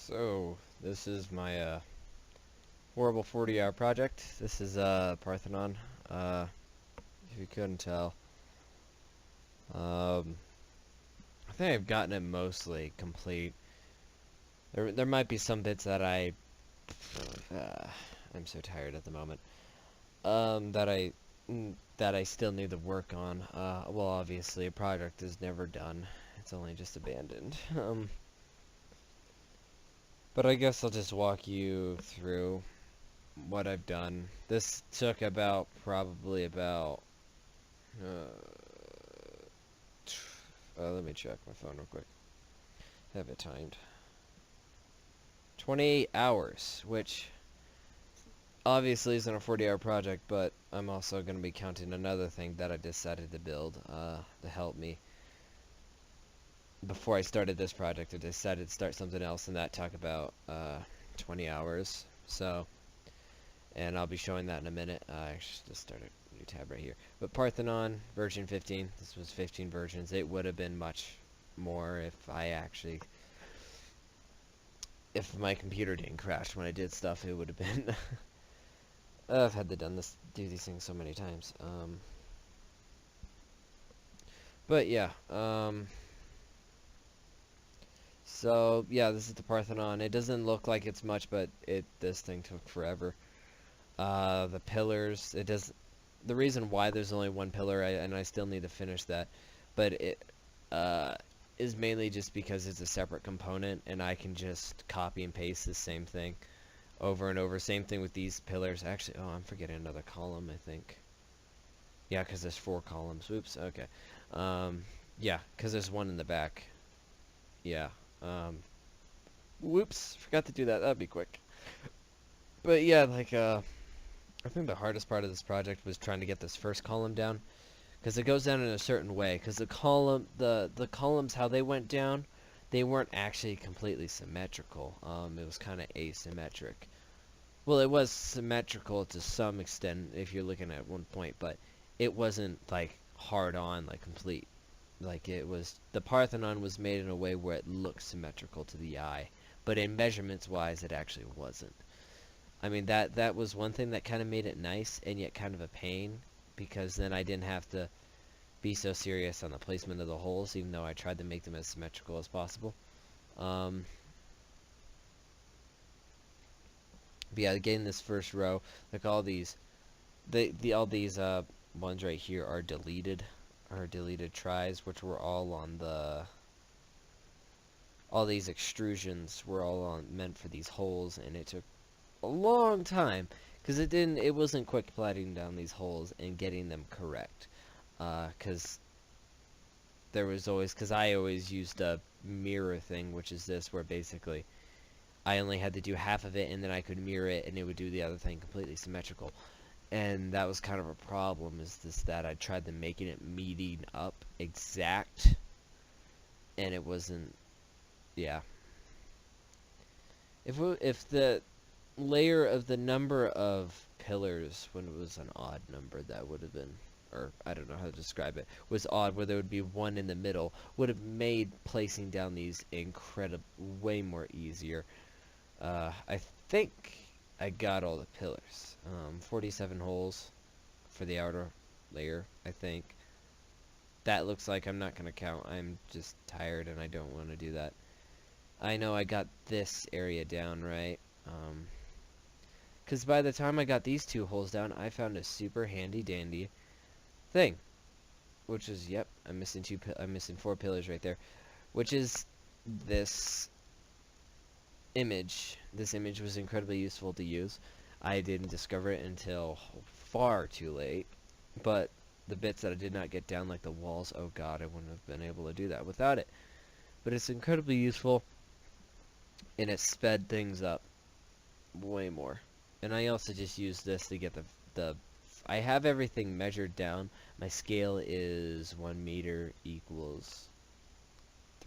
So, this is my horrible 40-hour project. This is Parthenon, if you couldn't tell. Um, I think I've gotten it mostly complete. There might be some bits that I'm so tired at the moment. That I still need to work on. Well, obviously a project is never done. It's only just abandoned. But I guess I'll just walk you through what I've done. This took probably about let me check my phone real quick. Have it timed. 28 hours, which obviously isn't a 40-hour project, but I'm also going to be counting another thing that I decided to build to help me. Before I started this project, I decided to start something else, and that took about 20 hours. So, and I'll be showing that in a minute. I should just start a new tab right here. But Parthenon version 15. This was 15 versions. It would have been much more if my computer didn't crash when I did stuff. It would have been. I've had to do these things so many times. But yeah. So yeah, this is the Parthenon. It doesn't look like it's much, but this thing took forever. The pillars. It does. The reason why there's only one pillar, and I still need to finish that, but it is mainly just because it's a separate component, and I can just copy and paste the same thing over and over. Same thing with these pillars. Actually, oh, I'm forgetting another column, I think. Yeah, because there's 4 columns. Oops, okay. Yeah, because there's one in the back. Yeah. Whoops, forgot to do that. That'd be quick. But yeah, like, I think the hardest part of this project was trying to get this first column down, because it goes down in a certain way. Because the columns, how they went down, they weren't actually completely symmetrical. It was kind of asymmetric. Well, it was symmetrical to some extent if you're looking at one point, but it wasn't like hard on, like complete. Like it was, the Parthenon was made in a way where it looked symmetrical to the eye, but in measurements wise, it actually wasn't. I mean, that was one thing that kind of made it nice and yet kind of a pain, because then I didn't have to be so serious on the placement of the holes, even though I tried to make them as symmetrical as possible. But yeah, getting this first row, like all these, all these ones right here are deleted tries, which were all on all these extrusions were all meant for these holes, and it took a long time because it wasn't quick plotting down these holes and getting them correct, because I always used a mirror thing, which is this, where basically I only had to do half of it and then I could mirror it and it would do the other thing completely symmetrical. And that was kind of a problem, is that I tried to making it meeting up exact, and it wasn't. Yeah, if the layer of the number of pillars when it was an odd number, that would have been, or I don't know how to describe it, was odd, where there would be one in the middle, would have made placing down these way more easier. I think I got all the pillars. 47 holes for the outer layer, I think. That looks like I'm not going to count. I'm just tired and I don't want to do that. I know I got this area down, right? Because by the time I got these 2 holes down, I found a super handy dandy thing. Which is, yep, I'm missing 4 pillars right there. Which is this image. This image was incredibly useful to use. I didn't discover it until far too late, but the bits that I did not get down, like the walls, oh god, I wouldn't have been able to do that without it. But it's incredibly useful, and it sped things up way more. And I also just used this to get I have everything measured down. My scale is 1 meter equals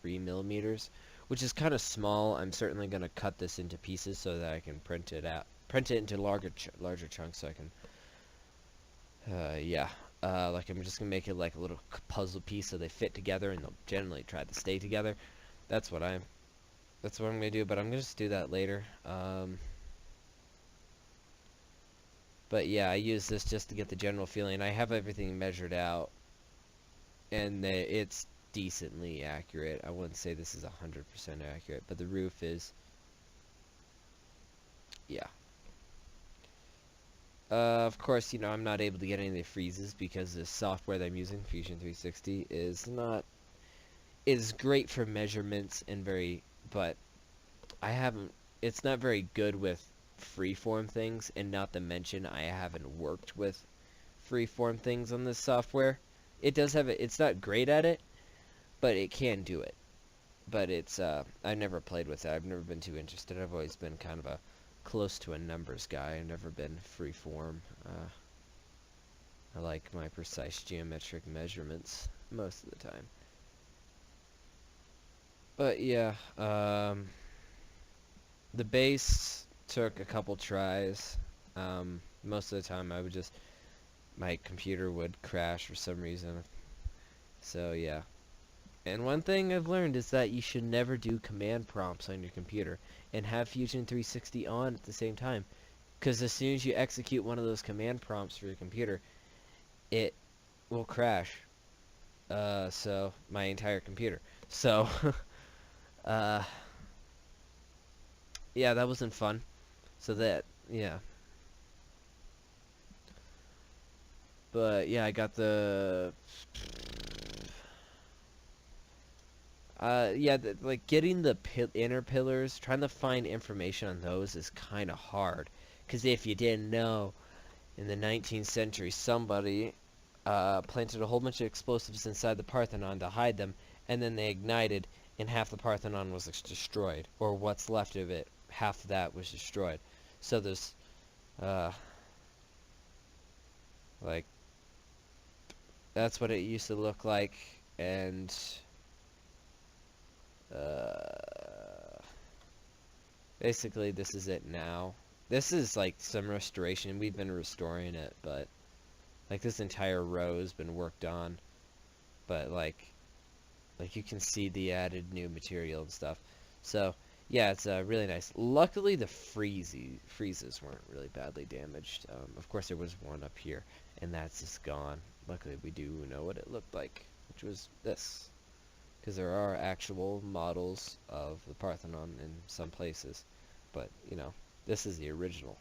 3 millimeters, which is kind of small. I'm certainly going to cut this into pieces so that I can print it into larger chunks, so I can, yeah, like I'm just going to make it like a little puzzle piece so they fit together, and they'll generally try to stay together. That's what I'm That's what I'm gonna do, but I'm gonna just do that later. But yeah, I use this just to get the general feeling. I have everything measured out, and it's decently accurate. I wouldn't say this is 100% accurate, but the roof is, yeah. Of course, I'm not able to get any of the freezes because the software that I'm using, Fusion 360, is great for measurements and but I haven't, it's not very good with freeform things, and not to mention I haven't worked with freeform things on this software. It does have it, it's not great at it, but it can do it. But I've never played with it. I've never been too interested. I've always been kind of a close to a numbers guy. I've never been freeform. I like my precise geometric measurements most of the time. But yeah, the base took a couple tries. Most of the time my computer would crash for some reason. So yeah. And one thing I've learned is that you should never do command prompts on your computer and have Fusion 360 on at the same time. Because as soon as you execute one of those command prompts for your computer, it will crash. So my entire computer. So, uh, yeah, that wasn't fun. So yeah. But yeah, I got the yeah, like getting the inner pillars, trying to find information on those is kind of hard. Because if you didn't know, in the 19th century, somebody planted a whole bunch of explosives inside the Parthenon to hide them, and then they ignited, and half the Parthenon was destroyed, or what's left of it, half of that was destroyed. So there's, uh, like, that's what it used to look like, and uh, basically this is it now. This is like some restoration. We've been restoring it, but like this entire row has been worked on, but like you can see the added new material and stuff. So yeah, it's really nice. Luckily the freezes weren't really badly damaged. Of course there was one up here, and that's just gone. Luckily we do know what it looked like, which was this, because there are actual models of the Parthenon in some places, but this is the original.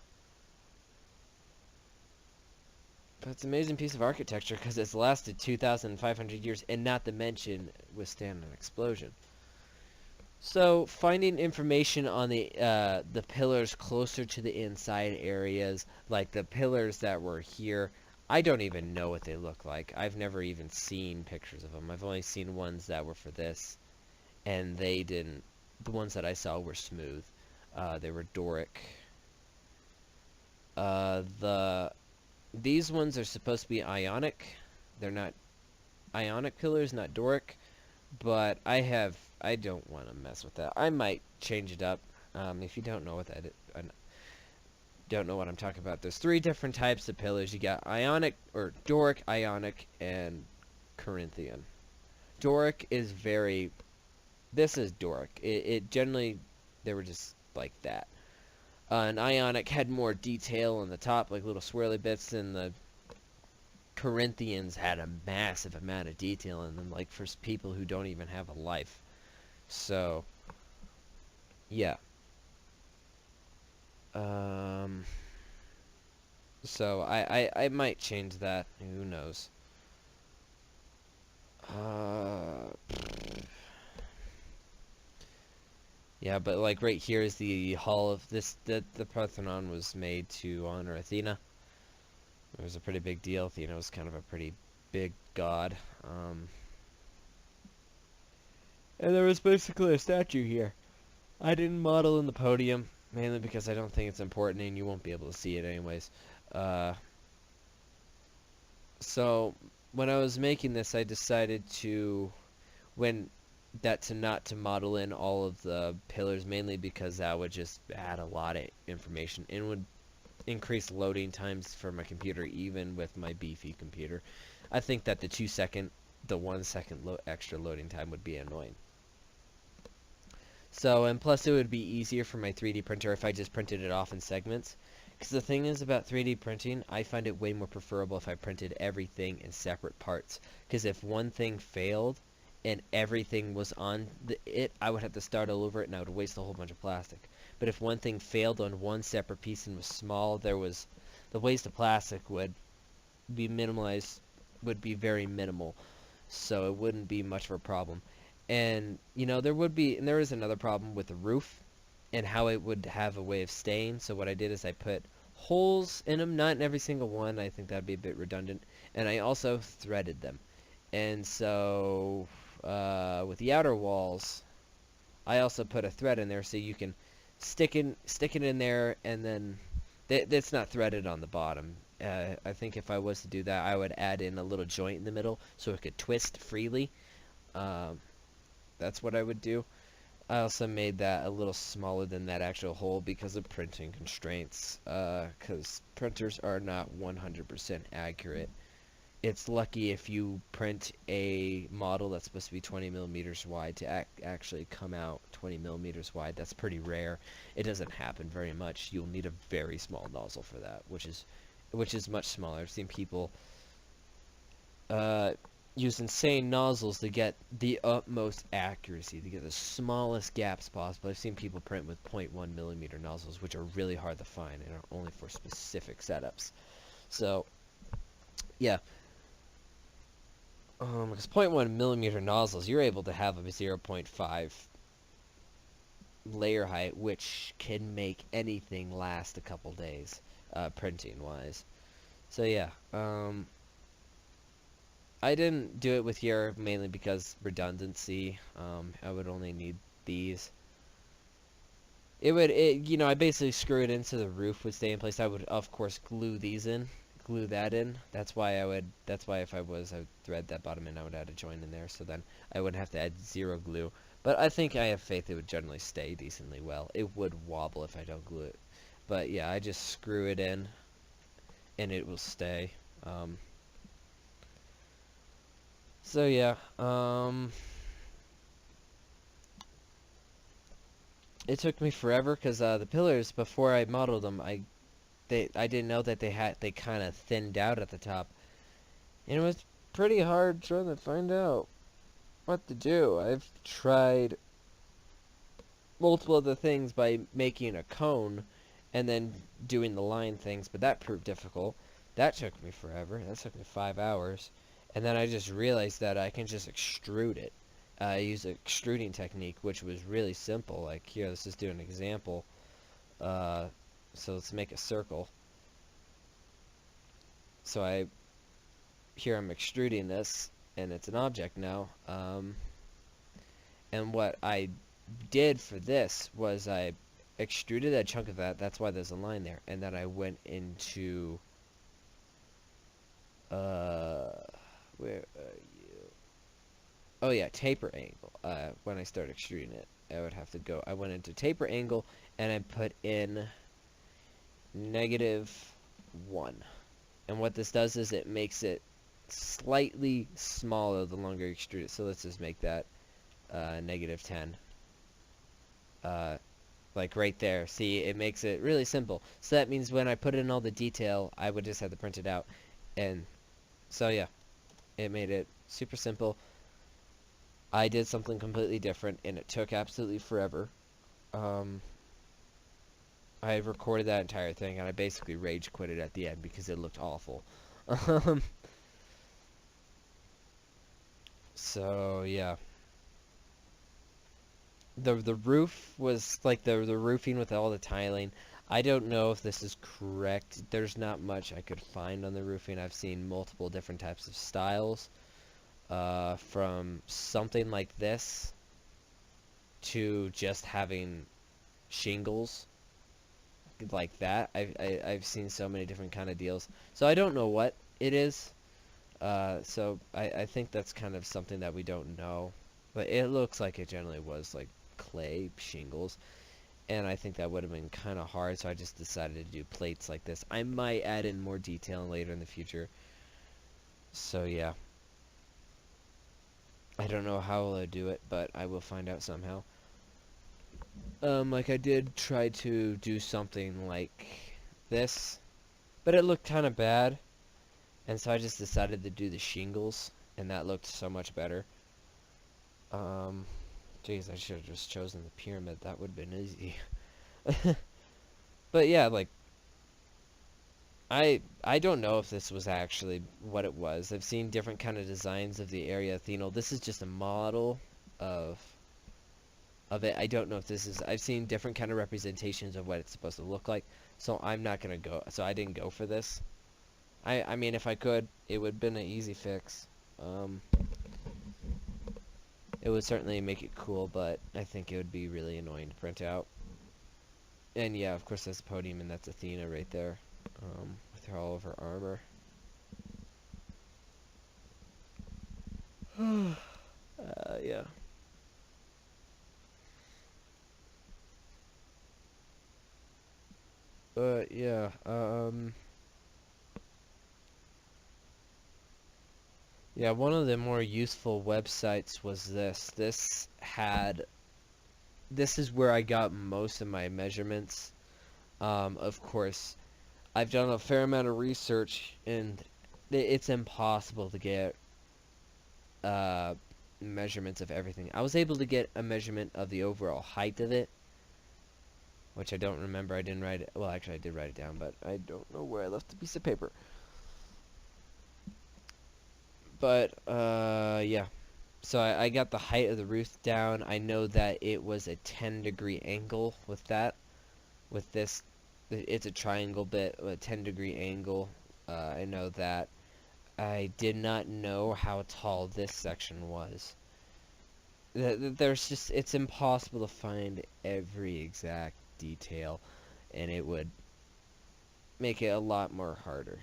But it's an amazing piece of architecture because it's lasted 2,500 years, and not to mention withstand an explosion. So finding information on the pillars closer to the inside areas, like the pillars that were here, I don't even know what they look like. I've never even seen pictures of them. I've only seen ones that were for this, and they didn't. The ones that I saw were smooth. They were Doric. These ones are supposed to be Ionic. They're not Ionic pillars, not Doric. But I don't want to mess with that. I might change it up. If you don't know what that is, don't know what I'm talking about. There's 3 different types of pillars. You got Ionic, or Doric, Ionic, and Corinthian. Doric is this is Doric. It generally, they were just like that. And Ionic had more detail on the top, like little swirly bits, and the Corinthians had a massive amount of detail in them, like for people who don't even have a life. So, yeah. So I might change that. Who knows? Yeah, but like right here is the hall of this. The Parthenon was made to honor Athena. It was a pretty big deal. Athena was kind of a pretty big god. And there was basically a statue here. I didn't model in the podium, mainly because I don't think it's important and you won't be able to see it anyways. So when I was making this, I decided not to model in all of the pillars, mainly because that would just add a lot of information and would increase loading times for my computer, even with my beefy computer. I think that the 1 second extra loading time would be annoying. So, and plus it would be easier for my 3D printer if I just printed it off in segments. Because the thing is about 3D printing, I find it way more preferable if I printed everything in separate parts. Because if one thing failed and everything was on it, I would have to start all over it and I would waste a whole bunch of plastic. But if one thing failed on one separate piece and was small, the waste of plastic would be minimalized, would be very minimal. So it wouldn't be much of a problem. And, there is another problem with the roof and how it would have a way of staying. So what I did is I put holes in them, not in every single one. I think that'd be a bit redundant. And I also threaded them. And so with the outer walls, I also put a thread in there so you can stick it in there, and then it's not threaded on the bottom. I think if I was to do that, I would add in a little joint in the middle so it could twist freely. That's what I would do. I also made that a little smaller than that actual hole because of printing constraints, because printers are not 100% accurate. It's lucky if you print a model that's supposed to be 20 millimeters wide to actually come out 20 millimeters wide. That's pretty rare. It doesn't happen very much. You'll need a very small nozzle for that, which is much smaller. I've seen people use insane nozzles to get the utmost accuracy, to get the smallest gaps possible. I've seen people print with 0.1 millimeter nozzles, which are really hard to find and are only for specific setups. So, yeah. Because 0.1 millimeter nozzles, you're able to have a 0.5 layer height, which can make anything last a couple days, printing-wise. So, yeah. I didn't do it with here mainly because redundancy. I would only need these. I basically screw it in so the roof would stay in place. I would, of course, glue that in. That's why I would thread that bottom in. I would add a joint in there, so then I wouldn't have to add zero glue. But I think I have faith it would generally stay decently well. It would wobble if I don't glue it. But yeah, I just screw it in, and it will stay. So yeah, it took me forever because the pillars, before I modeled them, I didn't know that they kind of thinned out at the top, and it was pretty hard trying to find out what to do. I've tried multiple other things by making a cone and then doing the line things, but that proved difficult. That took me forever. That took me 5 hours. And then I just realized that I can just extrude it. I use an extruding technique, which was really simple. Like here, let's just do an example. So let's make a circle. So I'm extruding this, and it's an object now. And what I did for this was I extruded a chunk of that. That's why there's a line there. And then I went into where are you? Oh yeah, taper angle. When I start extruding it, I went into taper angle, and I put in -1. And what this does is it makes it slightly smaller the longer you extrude it. So let's just make that -10. Like right there. See, it makes it really simple. So that means when I put in all the detail, I would just have to print it out. And so yeah, it made it super simple. I did something completely different, and it took absolutely forever. I recorded that entire thing, and I basically rage quit it at the end because it looked awful. So yeah, the roof was like the roofing with all the tiling. I don't know if this is correct. There's not much I could find on the roofing. I've seen multiple different types of styles, from something like this to just having shingles like that. I've seen so many different kind of deals. So I don't know what it is. So I think that's kind of something that we don't know. But it looks like it generally was like clay shingles. And I think that would have been kind of hard, so I just decided to do plates like this. I might add in more detail later in the future. So yeah. I don't know how I'll do it, but I will find out somehow. Like I did try to do something like this, but it looked kind of bad, and so I just decided to do the shingles, and that looked so much better. Um, Jeez, I should have just chosen the pyramid. That would have been easy. But yeah, like I don't know if this was actually what it was. I've seen different kind of designs of the area Athena. This is just a model of of it. I don't know if this is. I've seen different kind of representations of what it's supposed to look like. So I'm not gonna go. So I didn't go for this. I mean, if I could, it would have been an easy fix. Um, it would certainly make it cool, but I think it would be really annoying to print out. And yeah, of course, that's the podium, and that's Athena right there, with her all of her armor. Yeah. But yeah, yeah, one of the more useful websites was this. This is where I got most of my measurements. Of course, I've done a fair amount of research, and it's impossible to get uh, measurements of everything. I was able to get a measurement of the overall height of it, which I don't remember. I didn't write it. Well, actually, I did write it down, but I don't know where I left the piece of paper. But, yeah. So I got the height of the roof down. I know that it was a 10-degree angle with that. With this, it's a triangle bit, a 10-degree angle. I know that. I did not know how tall this section was. There's just, it's impossible to find every exact detail, and it would make it a lot more harder.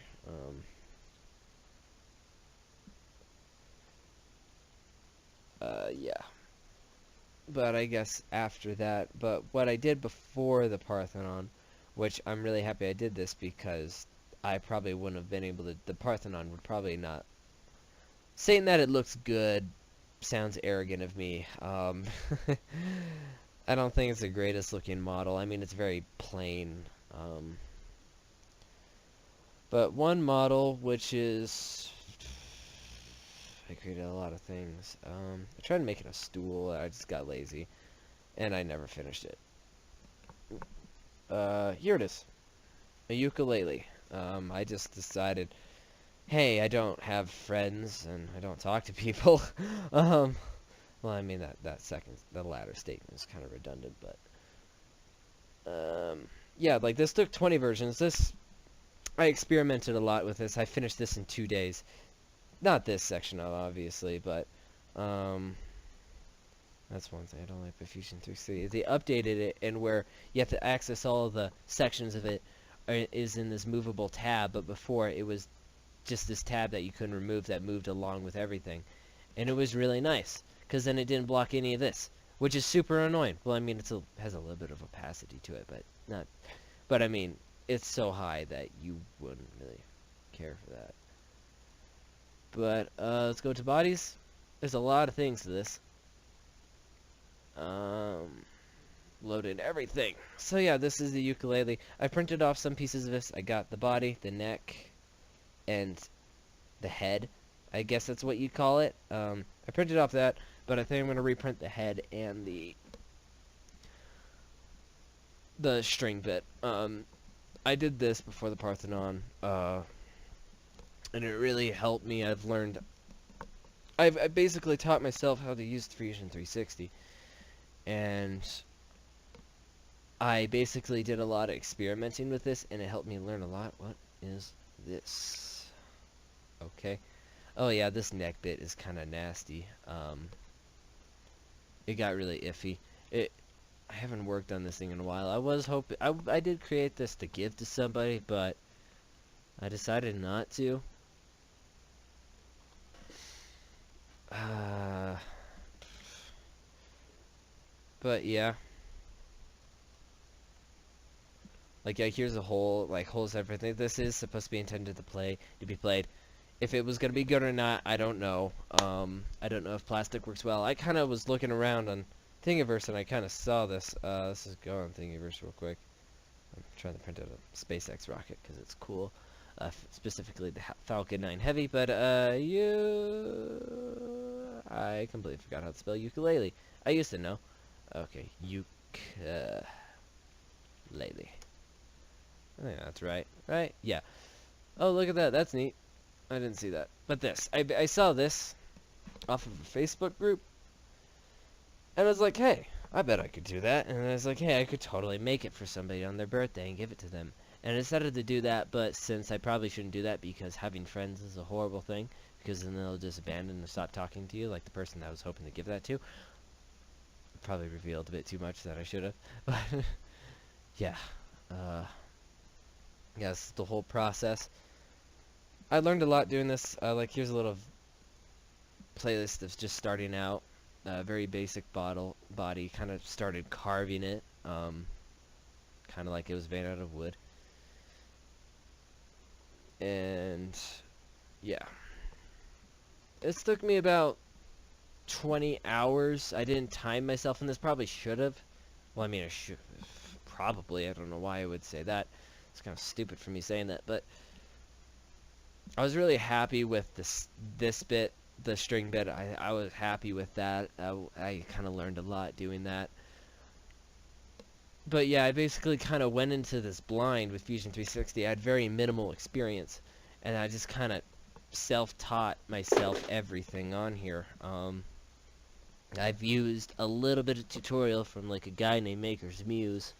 Yeah. But I guess after that, but what I did before the Parthenon, which I'm really happy I did this because I probably wouldn't have been able to, the Parthenon would probably not, saying that it looks good sounds arrogant of me. I don't think it's the greatest looking model. I mean, it's very plain. Um, but one model, which is, I created a lot of things. I tried to make it a stool. I just got lazy, and I never finished it. Here it is, a ukulele. I just decided, hey, I don't have friends and I don't talk to people. um, well, I mean the latter statement is kind of redundant, but yeah, like this took 20 versions. I experimented a lot with this. I finished this in 2 days. Not this section, obviously, but um, that's one thing I don't like about Fusion 360. They updated it, and where you have to access all of the sections of it is in this movable tab, but before it was just this tab that you couldn't remove that moved along with everything. And it was really nice, because then it didn't block any of this, which is super annoying. Well, I mean, it has a little bit of opacity to it, but not... But, I mean, it's so high that you wouldn't really care for that. But, let's go to bodies. There's a lot of things to this. Loaded everything. So yeah, this is the ukulele. I printed off some pieces of this. I got the body, the neck, and the head. I guess that's what you call it. I printed off that, but I think I'm going to reprint the head and the string bit. I did this before the Parthenon, and it really helped me. I basically taught myself how to use Fusion 360, and I basically did a lot of experimenting with this, and it helped me learn a lot. What is this? Okay. Oh yeah, this neck bit is kind of nasty. It got really iffy. I haven't worked on this thing in a while. I was hoping I did create this to give to somebody, but I decided not to. But yeah. Like, yeah, here's a hole, like, holes everything. This is supposed to be intended to be played. If it was going to be good or not, I don't know. I don't know if plastic works well. I kind of was looking around on Thingiverse, and I kind of saw this. Let's just go on Thingiverse real quick. I'm trying to print out a SpaceX rocket because it's cool. Specifically the Falcon 9 Heavy, but I completely forgot how to spell ukulele. I used to know. Okay, ukulele. I think that's right. Right? Yeah. Oh, look at that. That's neat. I didn't see that. But this. I saw this off of a Facebook group. And I was like, hey, I bet I could do that. And I was like, hey, I could totally make it for somebody on their birthday and give it to them. And I decided to do that, but since I probably shouldn't do that because having friends is a horrible thing, because then they'll just abandon and stop talking to you, like the person that I was hoping to give that to. Probably revealed a bit too much that I should have. But, yeah. Yes, the whole process. I learned a lot doing this. Like, here's a little playlist of just starting out. Very basic body. Kind of started carving it. Kind of like it was made out of wood. And yeah, this took me about 20 hours. I didn't time myself in this. Probably should have. Well, I mean, I should probably. I don't know why I would say that. It's kind of stupid for me saying that, but I was really happy with this bit, the string bit. I was happy with that. I kind of learned a lot doing that. But yeah, I basically kind of went into this blind with Fusion 360. I had very minimal experience, and I just kind of self-taught myself everything on here. I've used a little bit of tutorial from like a guy named Maker's Muse.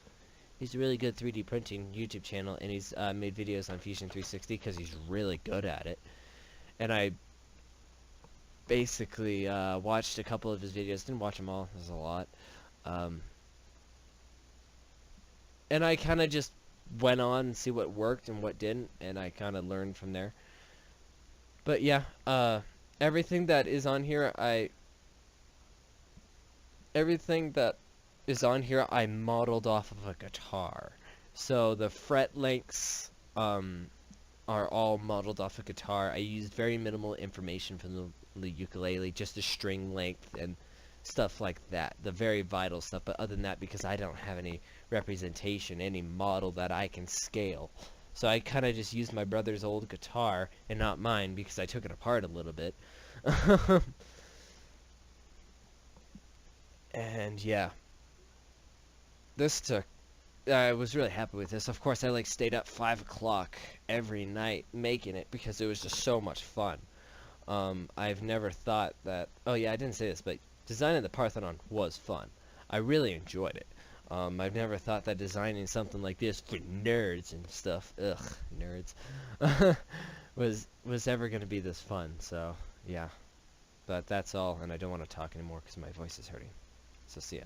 He's a really good 3D printing YouTube channel, and he's made videos on Fusion 360 because he's really good at it. And I basically watched a couple of his videos. Didn't watch them all. There's a lot. And I kind of just went on and see what worked and what didn't, and I kind of learned from there. But yeah, everything that is on here, I modeled off of a guitar. So the fret lengths are all modeled off a guitar. I used very minimal information from the ukulele, just the string length and stuff like that, the very vital stuff. But other than that, because I don't have any representation, any model that I can scale, so I kind of just used my brother's old guitar and not mine because I took it apart a little bit. And yeah, this took I was really happy with this. Of course, I like stayed up 5 o'clock every night making it because it was just so much fun. I've never thought that. Oh yeah, I didn't say this, but designing the Parthenon was fun. I really enjoyed it. I've never thought that designing something like this for nerds and stuff, nerds, was ever going to be this fun. So yeah, but that's all, and I don't want to talk anymore because my voice is hurting. So see ya.